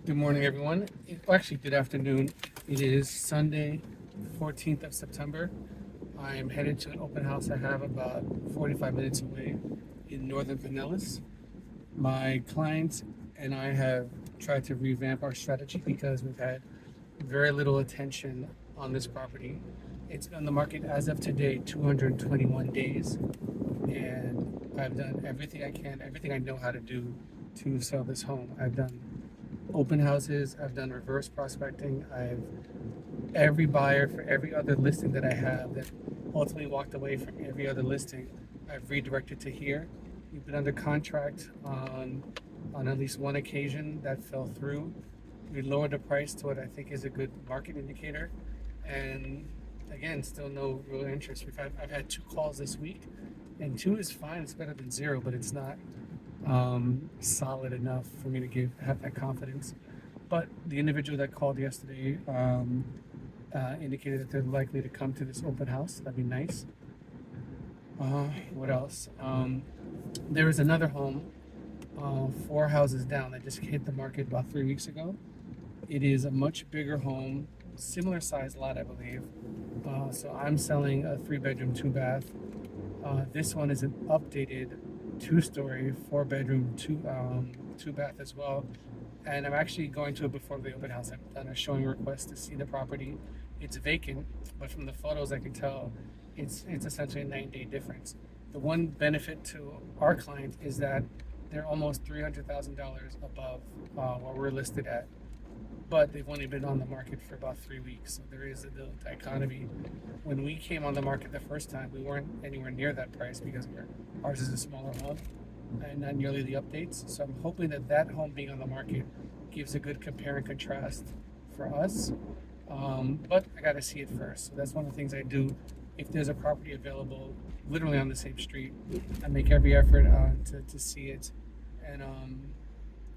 Good morning, everyone. Actually, good afternoon. It is Sunday, 14th of September. I am headed to an open house I have about 45 minutes away in northern Pinellas. My client and I have tried to revamp our strategy because we've had very little attention on this property. It's been on the market as of today, 221 days, and I've done everything I can, everything I know how to do to sell this home. I've done open houses, I've done reverse prospecting, I've every buyer for every other listing that I have that ultimately walked away from every other listing, I've redirected to here. We've been under contract on at least one occasion that fell through. We lowered the price to what I think is a good market indicator, and again, still no real interest. I've had 2 calls this week, and 2 is fine. It's better than 0, but it's not solid enough for me to have that confidence. But the individual that called yesterday indicated that they're likely to come to this open house. That'd be nice. What else? There is another home 4 houses down that just hit the market about 3 weeks ago. It is a much bigger home, similar size lot, I believe. So I'm selling a 3-bedroom, 2-bath. This one is an updated 2-story, 4-bedroom, 2-bath as well. And I'm actually going to it before the open house. I've done a showing request to see the property. It's vacant, but from the photos I can tell it's essentially a 9-day difference. The one benefit to our client is that they're almost $300,000 above what we're listed at, but they've only been on the market for about 3 weeks. So there is a little dichotomy. When we came on the market the first time, we weren't anywhere near that price because ours is a smaller home and not nearly the updates. So I'm hoping that home being on the market gives a good compare and contrast for us. But I got to see it first. So that's one of the things I do. If there's a property available literally on the same street, I make every effort to see it. And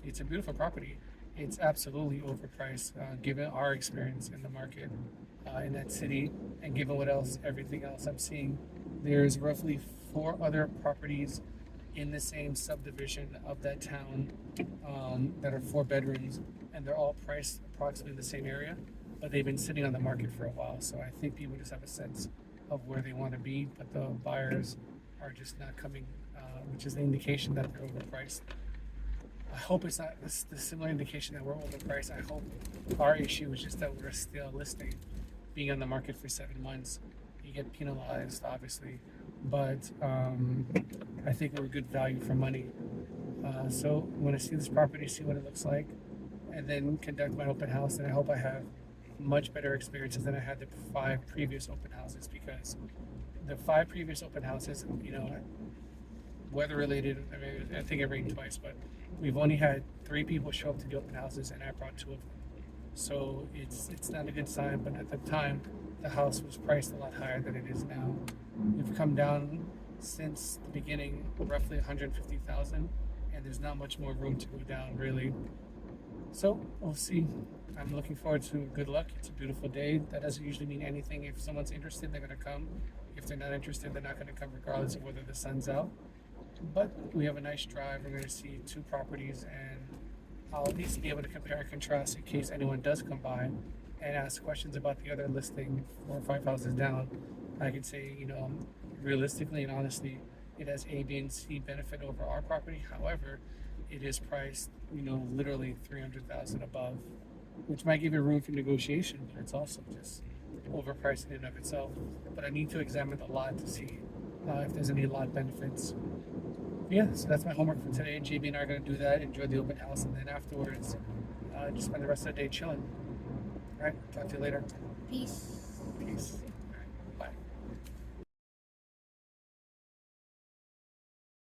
it's a beautiful property. It's absolutely overpriced given our experience in the market in that city, and given everything else I'm seeing. There's roughly 4 other properties in the same subdivision of that town that are 4 bedrooms, and they're all priced approximately in the same area, but they've been sitting on the market for a while. So I think people just have a sense of where they want to be, but the buyers are just not coming, which is an indication that they're overpriced. I hope it's not the similar indication that we're overpriced. I hope our issue is just that we're still listing. Being on the market for 7 months, you get penalized, obviously, but I think we're good value for money. So I'm going to see this property, see what it looks like, and then conduct my open house. And I hope I have much better experiences than I had the 5 previous open houses, because the 5 previous open houses, weather related. I mean, I think it rained twice, but we've only had 3 people show up to the open houses, and I brought 2 of them. So it's not a good sign. But at the time, the house was priced a lot higher than it is now. We've come down since the beginning, roughly 150,000, and there's not much more room to go down, really. So we'll see. I'm looking forward to good luck. It's a beautiful day. That doesn't usually mean anything. If someone's interested, they're going to come. If they're not interested, they're not going to come, regardless of whether the sun's out. But we have a nice drive. We're going to see 2 properties, and I'll at least be able to compare and contrast in case anyone does come by and ask questions about the other listing 4 or 5 houses down. I can say, realistically and honestly, it has A, B, and C benefit over our property. However, it is priced, literally $300,000 above, which might give you room for negotiation, but it's also just overpriced in and of itself. But I need to examine the lot to see if there's any lot benefits. Yeah, so that's my homework for today. JB and I are going to do that, enjoy the open house, and then afterwards, just spend the rest of the day chilling. All right, talk to you later. Peace. Peace.